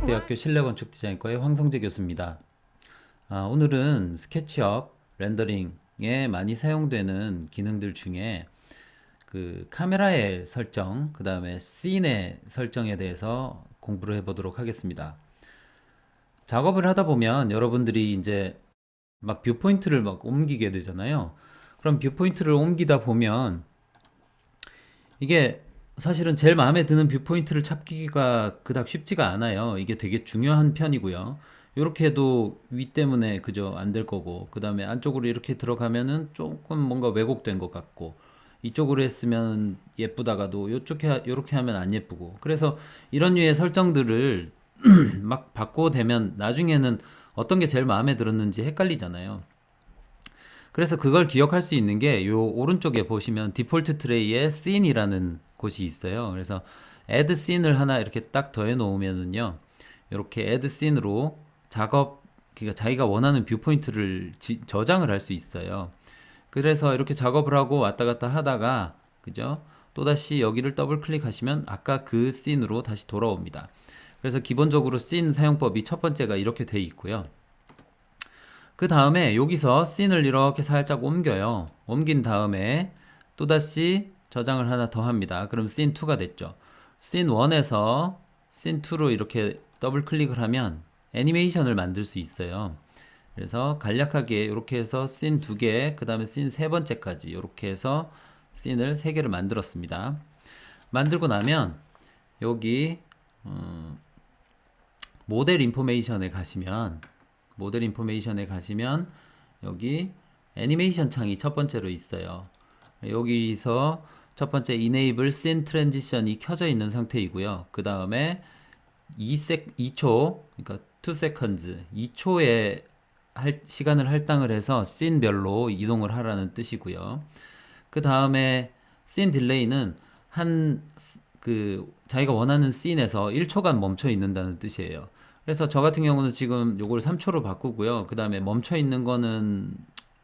서울과학대학교 실내건축디자인과의 황성재 교수입니다. 오늘은 스케치업 렌더링에 많이 사용되는 기능들 중에 그 카메라의 설정, 그 다음에 씬의 설정에 대해서 공부를 해보도록 하겠습니다. 작업을 하다 보면 여러분들이 이제 막 뷰포인트를 막 옮기게 되잖아요. 그럼 뷰포인트를 옮기다 보면 이게 사실은 제일 마음에 드는 뷰포인트를 찾기가 그닥 쉽지가 않아요. 이게 되게 중요한 편이고요. 이렇게 해도 위 때문에 그저 안 될 거고, 그 다음에 안쪽으로 이렇게 들어가면은 조금 뭔가 왜곡된 것 같고, 이쪽으로 했으면 예쁘다가도 요렇게 하면 안 예쁘고. 그래서 이런 류의 설정들을 막 바꿔대면 나중에는 어떤 게 제일 마음에 들었는지 헷갈리잖아요. 그래서 그걸 기억할 수 있는 게 요 오른쪽에 보시면 디폴트 트레이에 Scene이라는 곳이 있어요. 그래서 Add Scene을 하나 이렇게 딱 더해 놓으면은요, 이렇게 Add Scene으로 그러니까 자기가 원하는 뷰포인트를 저장을 할 수 있어요. 그래서 이렇게 작업을 하고 왔다 갔다 하다가, 그죠? 또다시 여기를 더블 클릭하시면 아까 그 씬으로 다시 돌아옵니다. 그래서 기본적으로 씬 사용법이 첫 번째가 이렇게 돼 있고요. 그 다음에 여기서 씬을 이렇게 살짝 옮겨요. 옮긴 다음에 또다시 저장을 하나 더 합니다. 그럼 씬 2가 됐죠. 씬 1에서 씬 2로 이렇게 더블 클릭을 하면 애니메이션을 만들 수 있어요. 그래서 간략하게 이렇게 해서 씬 2개, 그 다음에 씬 세 번째까지 이렇게 해서 씬을 3개를 만들었습니다. 만들고 나면 여기 모델 인포메이션에 가시면 여기 애니메이션 창이 첫 번째로 있어요. 여기서 첫 번째 Enable Scene Transition이 켜져 있는 상태이고요. 그 다음에 2초, 그러니까 2 seconds, 2초의 시간을 할당을 해서 씬별로 이동을 하라는 뜻이고요. 그 다음에 씬 딜레이는 자기가 원하는 씬에서 1초간 멈춰 있는다는 뜻이에요. 그래서 저 같은 경우는 지금 요걸 3초로 바꾸고요. 그 다음에 멈춰 있는 거는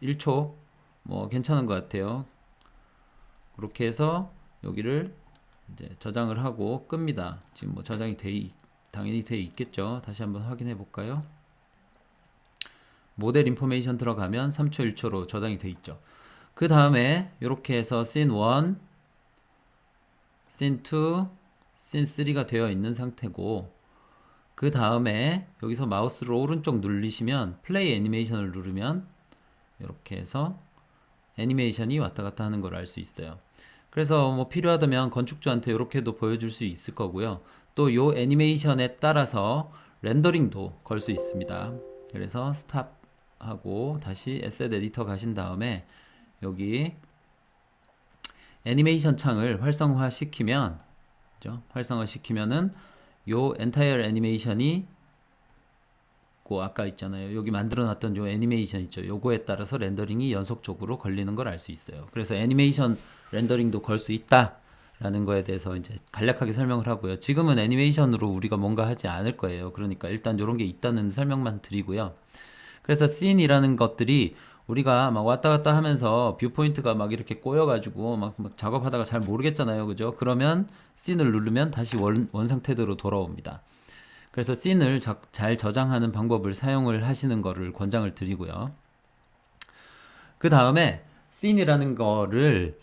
1초, 뭐 괜찮은 것 같아요. 그렇게 해서 여기를 이제 저장을 하고 끕니다. 지금 뭐 저장이 당연히 돼 있겠죠. 다시 한번 확인해 볼까요? 모델 인포메이션 들어가면 3초 1초로 저장이 돼 있죠. 그 다음에 이렇게 해서 씬 1, 씬 2, 씬 3가 되어 있는 상태고, 그 다음에 여기서 마우스를 오른쪽 누르시면 플레이 애니메이션을 누르면 이렇게 해서 애니메이션이 왔다 갔다 하는 걸 알 수 있어요. 그래서 뭐 필요하다면 건축주한테 이렇게도 보여줄 수 있을 거고요. 또 요 애니메이션에 따라서 렌더링도 걸 수 있습니다. 그래서 스탑 하고 다시 에셋 에디터 가신 다음에 여기 애니메이션 창을 활성화시키면, 그죠? 활성화시키면은 요 엔타이어 애니메이션이 아까 있잖아요. 여기 만들어놨던 요 애니메이션 있죠. 요거에 따라서 렌더링이 연속적으로 걸리는 걸 알 수 있어요. 그래서 애니메이션 렌더링도 걸 수 있다라는 거에 대해서 이제 간략하게 설명을 하고요. 지금은 애니메이션으로 우리가 뭔가 하지 않을 거예요. 그러니까 일단 요런 게 있다는 설명만 드리고요. 그래서 씬이라는 것들이 우리가 막 왔다 갔다 하면서 뷰포인트가 막 이렇게 꼬여가지고 막 작업하다가 잘 모르겠잖아요. 그죠? 그러면 씬을 누르면 다시 원 상태대로 돌아옵니다. 그래서 씬을 잘 저장하는 방법을 사용을 하시는 거를 권장을 드리고요. 그 다음에 씬이라는 거를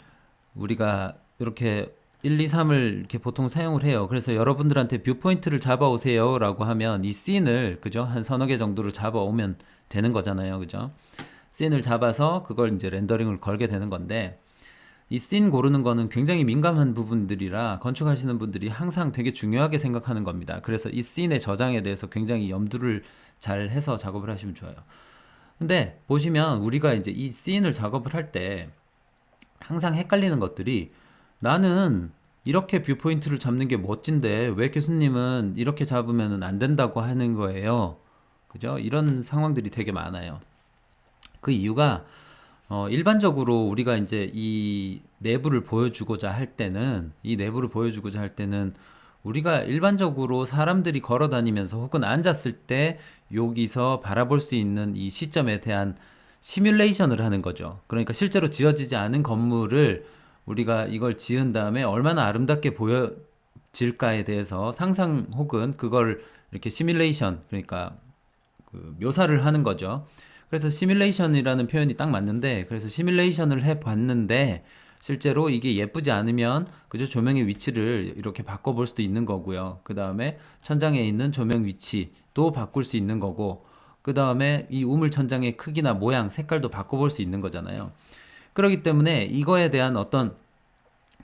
우리가 이렇게 1, 2, 3을 이렇게 보통 사용을 해요. 그래서 여러분들한테 뷰포인트를 잡아오세요 라고 하면 이 씬을, 그죠? 한 서너 개 정도를 잡아오면 되는 거잖아요. 그죠? 씬을 잡아서 그걸 이제 렌더링을 걸게 되는 건데, 이 씬 고르는 거는 굉장히 민감한 부분들이라 건축하시는 분들이 항상 되게 중요하게 생각하는 겁니다. 그래서 이 씬의 저장에 대해서 굉장히 염두를 잘 해서 작업을 하시면 좋아요. 근데 보시면 우리가 이제 이 씬을 작업을 할 때 항상 헷갈리는 것들이, 나는 이렇게 뷰포인트를 잡는 게 멋진데 왜 교수님은 이렇게 잡으면 안 된다고 하는 거예요. 그죠? 이런 상황들이 되게 많아요. 그 이유가 일반적으로 우리가 이제 이 내부를 보여주고자 할 때는 우리가 일반적으로 사람들이 걸어 다니면서 혹은 앉았을 때 여기서 바라볼 수 있는 이 시점에 대한 시뮬레이션을 하는 거죠. 그러니까 실제로 지어지지 않은 건물을 우리가 이걸 지은 다음에 얼마나 아름답게 보여질까에 대해서 상상 혹은 그걸 이렇게 시뮬레이션, 그러니까 그 묘사를 하는 거죠. 그래서 시뮬레이션이라는 표현이 딱 맞는데, 그래서 시뮬레이션을 해 봤는데 실제로 이게 예쁘지 않으면 그저 조명의 위치를 이렇게 바꿔볼 수도 있는 거고요. 그 다음에 천장에 있는 조명 위치도 바꿀 수 있는 거고, 그 다음에 이 우물 천장의 크기나 모양, 색깔도 바꿔볼 수 있는 거잖아요. 그렇기 때문에 이거에 대한 어떤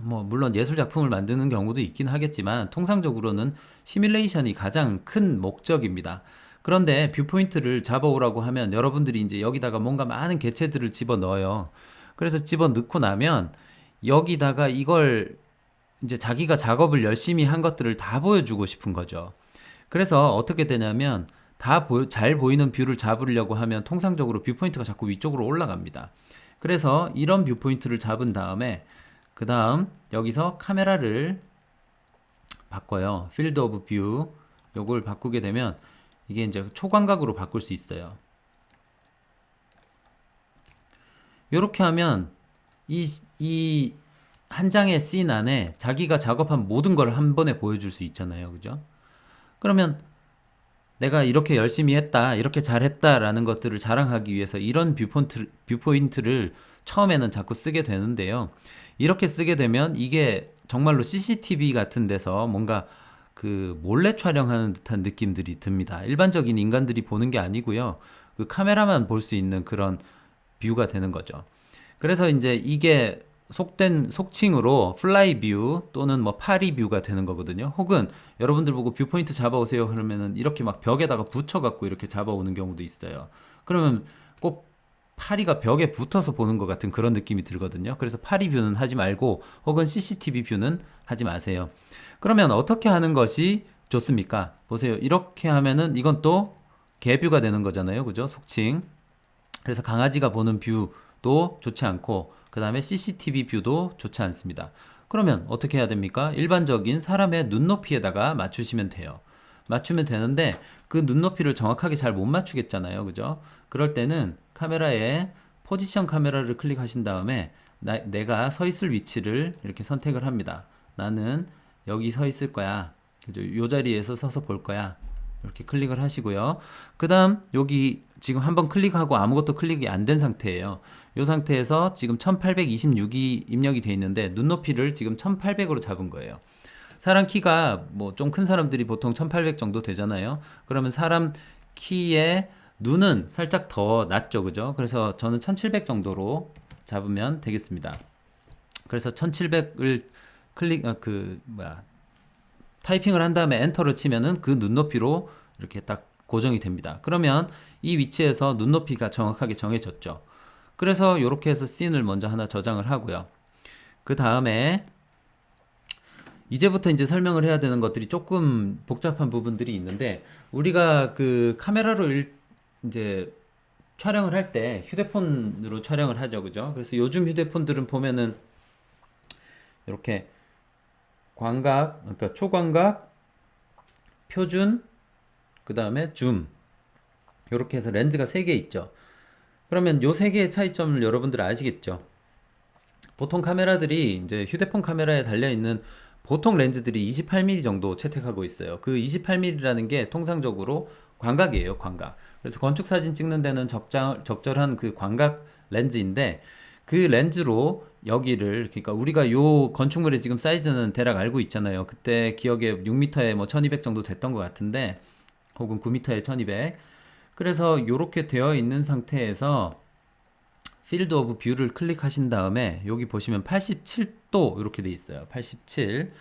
뭐 물론 예술 작품을 만드는 경우도 있긴 하겠지만 통상적으로는 시뮬레이션이 가장 큰 목적입니다. 그런데 뷰포인트를 잡아오라고 하면 여러분들이 이제 여기다가 뭔가 많은 개체들을 집어 넣어요. 그래서 집어 넣고 나면 여기다가 이걸 이제 자기가 작업을 열심히 한 것들을 다 보여주고 싶은 거죠. 그래서 어떻게 되냐면 잘 보이는 뷰를 잡으려고 하면 통상적으로 뷰포인트가 자꾸 위쪽으로 올라갑니다. 그래서 이런 뷰포인트를 잡은 다음에 그 다음 여기서 카메라를 바꿔요. 필드 오브 뷰 요걸 바꾸게 되면 이게 이제 초광각으로 바꿀 수 있어요. 이렇게 하면 이 한 장의 씬 안에 자기가 작업한 모든 걸 한 번에 보여줄 수 있잖아요. 그죠? 그러면 내가 이렇게 열심히 했다, 이렇게 잘했다라는 것들을 자랑하기 위해서 이런 뷰포인트를 처음에는 자꾸 쓰게 되는데요. 이렇게 쓰게 되면 이게 정말로 CCTV 같은 데서 뭔가 그 몰래 촬영하는 듯한 느낌들이 듭니다. 일반적인 인간들이 보는 게 아니고요. 그 카메라만 볼 수 있는 그런 뷰가 되는 거죠. 그래서 이제 이게 속칭으로 플라이 뷰 또는 뭐 파리 뷰가 되는 거거든요. 혹은 여러분들 보고 뷰포인트 잡아오세요 그러면은 이렇게 막 벽에다가 붙여갖고 이렇게 잡아오는 경우도 있어요. 그러면 꼭 파리가 벽에 붙어서 보는 것 같은 그런 느낌이 들거든요. 그래서 파리 뷰는 하지 말고 혹은 CCTV 뷰는 하지 마세요. 그러면 어떻게 하는 것이 좋습니까? 보세요. 이렇게 하면은 이건 또 개뷰가 되는 거잖아요. 그죠? 속칭. 그래서 강아지가 보는 뷰도 좋지 않고 그 다음에 CCTV 뷰도 좋지 않습니다. 그러면 어떻게 해야 됩니까? 일반적인 사람의 눈높이에다가 맞추시면 돼요. 맞추면 되는데 그 눈높이를 정확하게 잘 못 맞추겠잖아요. 그죠? 그럴 때는 카메라에 포지션 카메라를 클릭하신 다음에 내가 서 있을 위치를 이렇게 선택을 합니다. 나는 여기 서 있을 거야. 그죠? 요 자리에서 서서 볼 거야. 이렇게 클릭을 하시고요. 그 다음 여기 지금 한번 클릭하고 아무것도 클릭이 안 된 상태예요. 이 상태에서 지금 1826이 입력이 돼 있는데 눈높이를 지금 1800으로 잡은 거예요. 사람 키가 뭐 좀 큰 사람들이 보통 1800 정도 되잖아요. 그러면 사람 키의 눈은 살짝 더 낮죠. 그죠? 그래서 저는 1700 정도로 잡으면 되겠습니다. 그래서 1700을 타이핑을 한 다음에 엔터를 치면은 그 눈높이로 이렇게 딱 고정이 됩니다. 그러면 이 위치에서 눈높이가 정확하게 정해졌죠. 그래서 이렇게 해서 씬을 먼저 하나 저장을 하고요. 그 다음에 이제부터 이제 설명을 해야 되는 것들이 조금 복잡한 부분들이 있는데 우리가 그 카메라로 이제 촬영을 할 때 휴대폰으로 촬영을 하죠. 그죠? 그래서 요즘 휴대폰들은 보면은 이렇게 광각, 그러니까 초광각, 표준, 그 다음에 줌 이렇게 해서 렌즈가 3개 있죠. 그러면 요 3개의 차이점을 여러분들 아시겠죠? 보통 카메라들이 이제 휴대폰 카메라에 달려있는 보통 렌즈들이 28mm 정도 채택하고 있어요. 그 28mm라는 게 통상적으로 광각이에요, 광각. 그래서 건축 사진 찍는 데는 적절한 그 광각 렌즈인데 그 렌즈로 여기를 그러니까 우리가 요 건축물의 지금 사이즈는 대략 알고 있잖아요. 그때 기억에 6m에 뭐 1200 정도 됐던 것 같은데 혹은 9m에 1200. 그래서 요렇게 되어 있는 상태에서 필드 오브 뷰를 클릭하신 다음에 여기 보시면 87도 이렇게 돼 있어요. 87.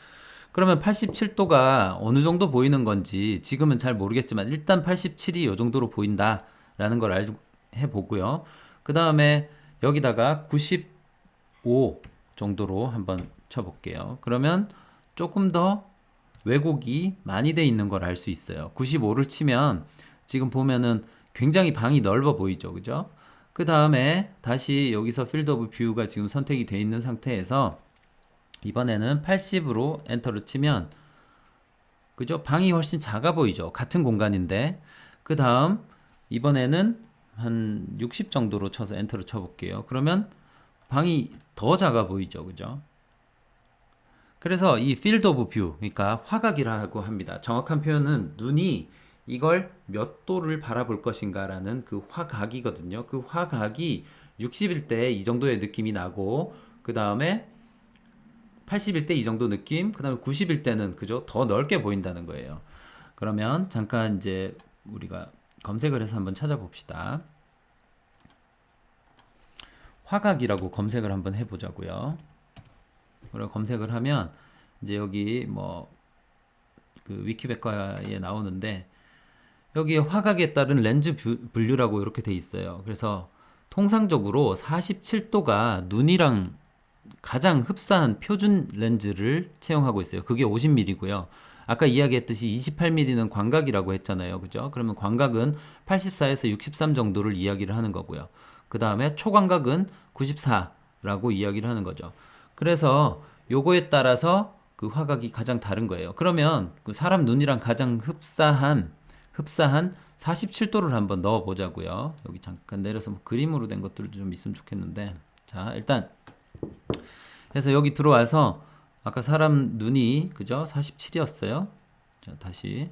그러면 87도가 어느 정도 보이는 건지 지금은 잘 모르겠지만 일단 87이 이 정도로 보인다라는 걸 해보고요. 그 다음에 여기다가 95 정도로 한번 쳐볼게요. 그러면 조금 더 왜곡이 많이 돼 있는 걸 알 수 있어요. 95를 치면 지금 보면은 굉장히 방이 넓어 보이죠. 그죠? 그 다음에 다시 여기서 필드 오브 뷰가 지금 선택이 돼 있는 상태에서 이번에는 80으로 엔터를 치면 그죠? 방이 훨씬 작아 보이죠? 같은 공간인데 그 다음 이번에는 한 60 정도로 쳐서 엔터를 쳐볼게요. 그러면 방이 더 작아 보이죠? 그죠? 그래서 이 field of view, 그러니까 화각이라고 합니다. 정확한 표현은 눈이 이걸 몇 도를 바라볼 것인가라는 그 화각이거든요. 그 화각이 60일 때 이 정도의 느낌이 나고, 그 다음에 80일 때 이 정도 느낌, 그 다음에 90일 때는 그죠? 더 넓게 보인다는 거예요. 그러면 잠깐 이제 우리가 검색을 해서 한번 찾아봅시다. 화각이라고 검색을 한번 해보자고요. 그리고 검색을 하면 이제 여기 뭐 그 위키백과에 나오는데, 여기에 화각에 따른 렌즈 분류라고 이렇게 돼 있어요. 그래서 통상적으로 47도가 눈이랑 가장 흡사한 표준 렌즈를 채용하고 있어요. 그게 50mm고요. 아까 이야기했듯이 28mm는 광각이라고 했잖아요. 그죠? 그러면 광각은 84에서 63 정도를 이야기를 하는 거고요. 그 다음에 초광각은 94라고 이야기를 하는 거죠. 그래서 요거에 따라서 그 화각이 가장 다른 거예요. 그러면 그 사람 눈이랑 가장 흡사한 47도를 한번 넣어 보자고요. 여기 잠깐 내려서 뭐 그림으로 된 것들도 좀 있으면 좋겠는데, 자 일단 해서 여기 들어와서 아까 사람 눈이 그죠? 47이었어요. 자 다시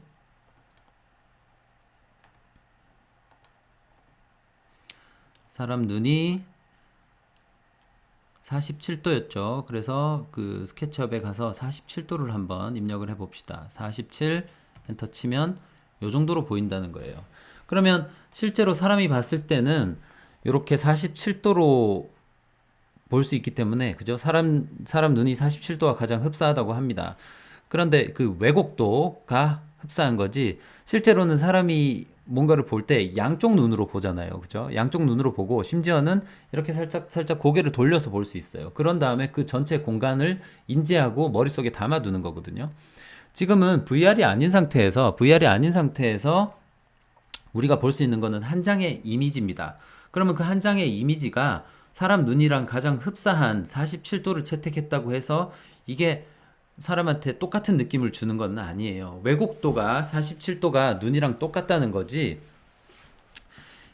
사람 눈이 47도였죠. 그래서 그 스케치업에 가서 47도를 한번 입력을 해 봅시다. 47 엔터 치면 요 정도로 보인다는 거예요. 그러면 실제로 사람이 봤을 때는 이렇게 47도로 볼 수 있기 때문에 그죠? 사람 눈이 47도가 가장 흡사하다고 합니다. 그런데 그 왜곡도가 흡사한 거지, 실제로는 사람이 뭔가를 볼 때 양쪽 눈으로 보잖아요. 그죠? 양쪽 눈으로 보고 심지어는 이렇게 살짝 고개를 돌려서 볼 수 있어요. 그런 다음에 그 전체 공간을 인지하고 머릿속에 담아두는 거거든요. 지금은 VR이 아닌 상태에서 우리가 볼 수 있는 거는 한 장의 이미지입니다. 그러면 그 한 장의 이미지가 사람 눈이랑 가장 흡사한 47도를 채택했다고 해서 이게 사람한테 똑같은 느낌을 주는 건 아니에요. 왜곡도가 47도가 눈이랑 똑같다는 거지.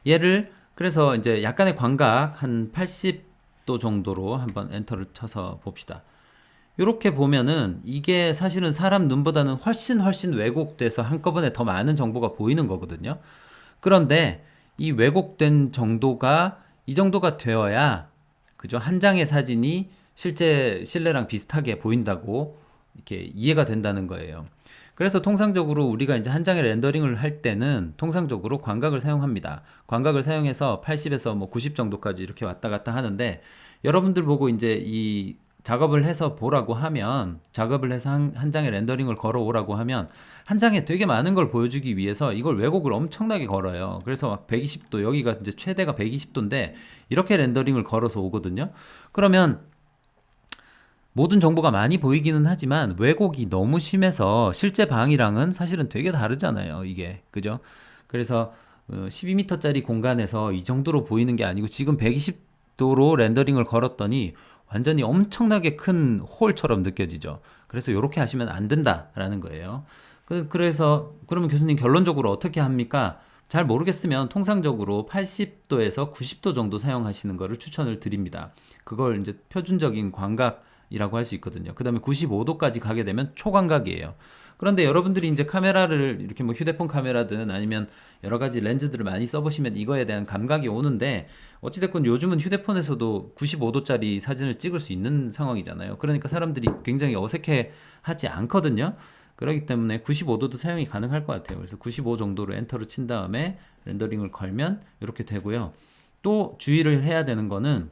얘를 그래서 이제 약간의 광각 한 80도 정도로 한번 엔터를 쳐서 봅시다. 이렇게 보면은 이게 사실은 사람 눈보다는 훨씬 왜곡돼서 한꺼번에 더 많은 정보가 보이는 거거든요. 그런데 이 왜곡된 정도가 이 정도가 되어야 그죠? 한 장의 사진이 실제 실내랑 비슷하게 보인다고 이렇게 이해가 된다는 거예요. 그래서 통상적으로 우리가 이제 한 장의 렌더링을 할 때는 통상적으로 광각을 사용합니다. 광각을 사용해서 80에서 뭐 90 정도까지 이렇게 왔다 갔다 하는데, 여러분들 보고 이제 이 작업을 해서 보라고 하면, 작업을 해서 한 장의 렌더링을 걸어 오라고 하면 한 장에 되게 많은 걸 보여주기 위해서 이걸 왜곡을 엄청나게 걸어요. 그래서 막 120도, 여기가 이제 최대가 120도인데 이렇게 렌더링을 걸어서 오거든요. 그러면 모든 정보가 많이 보이기는 하지만 왜곡이 너무 심해서 실제 방이랑은 사실은 되게 다르잖아요, 이게. 그죠? 그래서 12m짜리 공간에서 이 정도로 보이는 게 아니고 지금 120도로 렌더링을 걸었더니 완전히 엄청나게 큰 홀처럼 느껴지죠. 그래서 이렇게 하시면 안 된다라는 거예요. 그래서 그러면 교수님 결론적으로 어떻게 합니까? 잘 모르겠으면 통상적으로 80도에서 90도 정도 사용하시는 것을 추천을 드립니다. 그걸 이제 표준적인 광각이라고 할 수 있거든요. 그 다음에 95도까지 가게 되면 초광각이에요. 그런데 여러분들이 이제 카메라를 이렇게 뭐 휴대폰 카메라든 아니면 여러 가지 렌즈들을 많이 써보시면 이거에 대한 감각이 오는데, 어찌됐건 요즘은 휴대폰에서도 95도짜리 사진을 찍을 수 있는 상황이잖아요. 그러니까 사람들이 굉장히 어색해 하지 않거든요. 그렇기 때문에 95도도 사용이 가능할 것 같아요. 그래서 95 정도로 엔터를 친 다음에 렌더링을 걸면 이렇게 되고요. 또 주의를 해야 되는 거는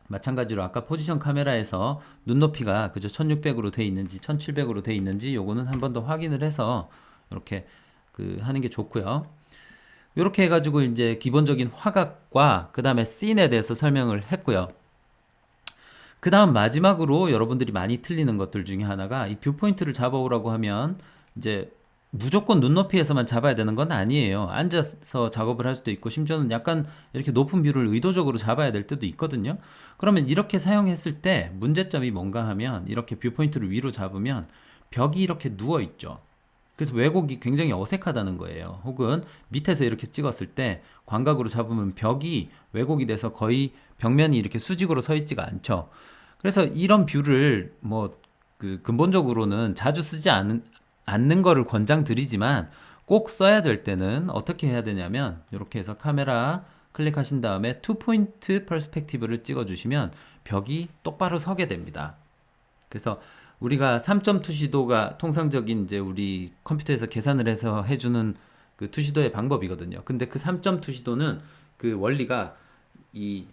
마찬가지로 아까 포지션 카메라에서 눈높이가 그저 1600으로 돼 있는지 1700으로 돼 있는지 요거는 한 번 더 확인을 해서 이렇게 그 하는 게 좋고요. 이렇게 해가지고 이제 기본적인 화각과 그 다음에 씬에 대해서 설명을 했고요. 그 다음 마지막으로 여러분들이 많이 틀리는 것들 중에 하나가, 이 뷰포인트를 잡아오라고 하면 이제 무조건 눈높이에서만 잡아야 되는 건 아니에요. 앉아서 작업을 할 수도 있고 심지어는 약간 이렇게 높은 뷰를 의도적으로 잡아야 될 때도 있거든요. 그러면 이렇게 사용했을 때 문제점이 뭔가 하면, 이렇게 뷰포인트를 위로 잡으면 벽이 이렇게 누워 있죠. 그래서 왜곡이 굉장히 어색하다는 거예요. 혹은 밑에서 이렇게 찍었을 때 광각으로 잡으면 벽이 왜곡이 돼서 거의 벽면이 이렇게 수직으로 서 있지가 않죠. 그래서 이런 뷰를 뭐 근본적으로는 자주 쓰지 않는 거를 권장드리지만 꼭 써야 될 때는 어떻게 해야 되냐면 이렇게 해서 카메라 클릭하신 다음에 투포인트 퍼스펙티브를 찍어주시면 벽이 똑바로 서게 됩니다. 그래서 우리가 3점 투시도가 통상적인 이제 우리 컴퓨터에서 계산을 해서 해주는 그 투시도의 방법이거든요. 근데 그 3점 투시도는 그 원리가 이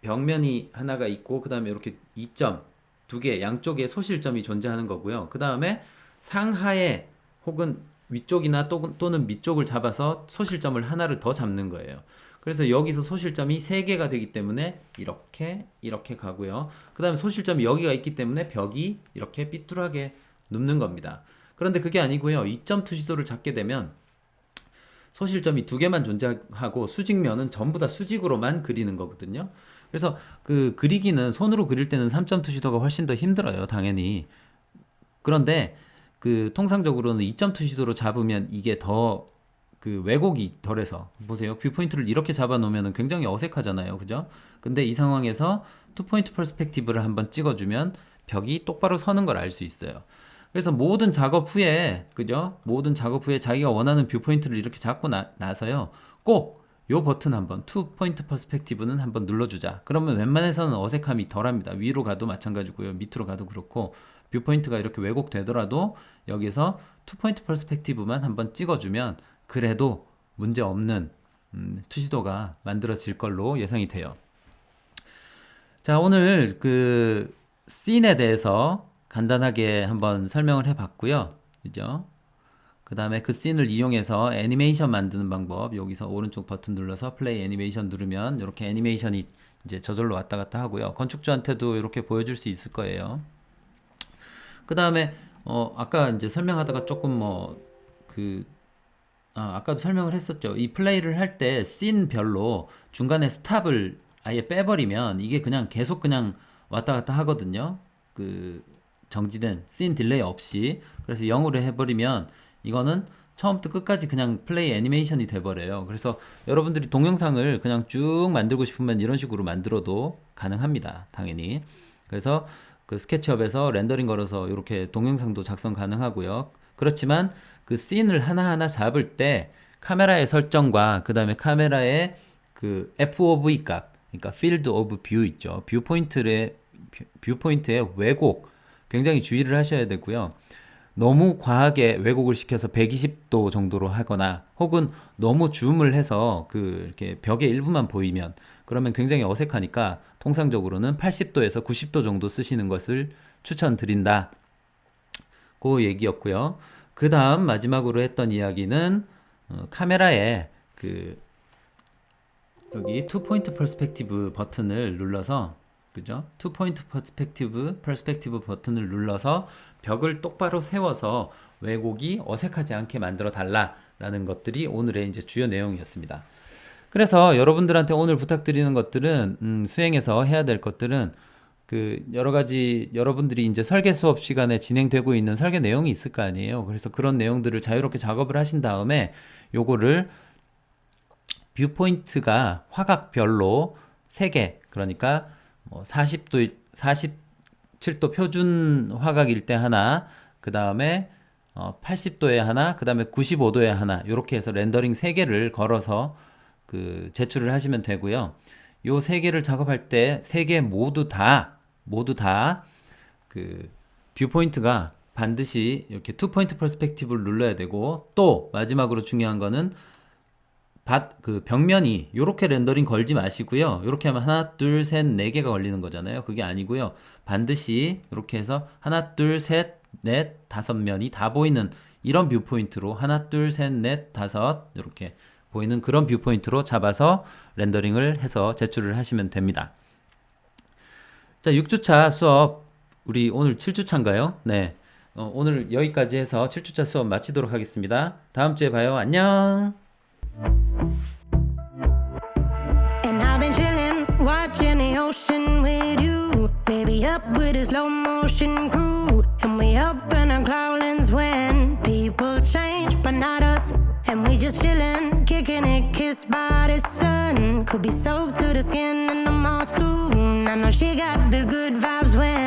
벽면이 하나가 있고 그 다음에 이렇게 2점 두 개 양쪽에 소실점이 존재하는 거고요. 그 다음에 상하에 혹은 위쪽이나 또는 밑쪽을 잡아서 소실점을 하나를 더 잡는 거예요. 그래서 여기서 소실점이 3개가 되기 때문에 이렇게 가고요. 그 다음에 소실점이 여기가 있기 때문에 벽이 이렇게 삐뚤하게 눕는 겁니다. 그런데 그게 아니고요. 2점 투시도를 잡게 되면 소실점이 2개만 존재하고 수직면은 전부 다 수직으로만 그리는 거거든요. 그래서 그 그리기는 손으로 그릴 때는 3점 투시도가 훨씬 더 힘들어요. 당연히. 그런데 그 통상적으로는 2점 투시도로 잡으면 이게 더 그 왜곡이 덜해서 보세요. 뷰포인트를 이렇게 잡아 놓으면 굉장히 어색하잖아요. 그죠? 근데 이 상황에서 투포인트 퍼스펙티브를 한번 찍어주면 벽이 똑바로 서는 걸 알 수 있어요. 그래서 모든 작업 후에 그죠? 모든 작업 후에 자기가 원하는 뷰포인트를 이렇게 잡고 나서요. 꼭 요 버튼 한번 투포인트 퍼스펙티브는 한번 눌러주자. 그러면 웬만해서는 어색함이 덜합니다. 위로 가도 마찬가지고요. 밑으로 가도 그렇고 뷰포인트가 이렇게 왜곡되더라도 여기서 투포인트 퍼스펙티브만 한번 찍어주면 그래도 문제없는 투시도가 만들어질 걸로 예상이 돼요. 자, 오늘 그 씬에 대해서 간단하게 한번 설명을 해봤고요. 그죠? 그 다음에 그 씬을 이용해서 애니메이션 만드는 방법, 여기서 오른쪽 버튼 눌러서 플레이 애니메이션 누르면 이렇게 애니메이션이 이제 저절로 왔다 갔다 하고요. 건축주한테도 이렇게 보여줄 수 있을 거예요. 그 다음에 아까 이제 설명하다가 조금 아까도 설명을 했었죠. 이 플레이를 할 때 씬별로 중간에 스탑을 아예 빼버리면 이게 그냥 계속 그냥 왔다 갔다 하거든요. 그 정지된 씬 딜레이 없이. 그래서 0으로 해버리면 이거는 처음부터 끝까지 그냥 플레이 애니메이션이 돼버려요. 그래서 여러분들이 동영상을 그냥 쭉 만들고 싶으면 이런 식으로 만들어도 가능합니다. 당연히. 그래서 그 스케치업에서 렌더링 걸어서 이렇게 동영상도 작성 가능하고요. 그렇지만 그 씬을 하나하나 잡을 때 카메라의 설정과 그 다음에 카메라의 그 FOV 값, 그러니까 Field of View 있죠. 뷰포인트의 왜곡 굉장히 주의를 하셔야 되고요. 너무 과하게 왜곡을 시켜서 120도 정도로 하거나 혹은 너무 줌을 해서 그 이렇게 벽의 일부만 보이면 그러면 굉장히 어색하니까 통상적으로는 80도에서 90도 정도 쓰시는 것을 추천드린다. 그 얘기였고요. 그 다음 마지막으로 했던 이야기는 카메라에 그 여기 투포인트 퍼스펙티브 버튼을 눌러서 그죠? 투포인트 퍼스펙티브 버튼을 눌러서 벽을 똑바로 세워서 왜곡이 어색하지 않게 만들어 달라라는 것들이 오늘의 이제 주요 내용이었습니다. 그래서 여러분들한테 오늘 부탁드리는 것들은 수행해서 해야 될 것들은 그 여러 가지 여러분들이 이제 설계 수업 시간에 진행되고 있는 설계 내용이 있을 거 아니에요. 그래서 그런 내용들을 자유롭게 작업을 하신 다음에 요거를 뷰포인트가 화각별로 3개, 그러니까 뭐 47도 표준 화각일 때 하나, 그 다음에 80도에 하나, 그 다음에 95도에 하나, 이렇게 해서 렌더링 3개를 걸어서 그 제출을 하시면 되고요. 요 3개를 작업할 때 3개 모두 다 그 뷰포인트가 반드시 이렇게 투포인트 퍼스펙티브를 눌러야 되고, 또 마지막으로 중요한 거는 그 벽면이 요렇게 렌더링 걸지 마시고요. 요렇게 하면 하나, 둘, 셋, 4개가 걸리는 거잖아요. 그게 아니고요. 반드시 이렇게 해서 하나, 둘, 셋, 넷, 5면이 다 보이는 이런 뷰포인트로 하나, 둘, 셋, 넷, 5 이렇게 보이는 그런 뷰포인트로 잡아서 렌더링을 해서 제출을 하시면 됩니다. 자, 6주차 수업 우리 오늘 7주차인가요? 네. 오늘 여기까지 해서 7주차 수업 마치도록 하겠습니다. 다음 주에 봐요. 안녕. And I've been chillin', watching the ocean with you. Baby, up with a slow motion crew. And we up in our clouds when people change, but not us. And we just chillin', kicking it, kissed by the sun. Could be soaked to the skin in the mall soon. I know she got the good vibes when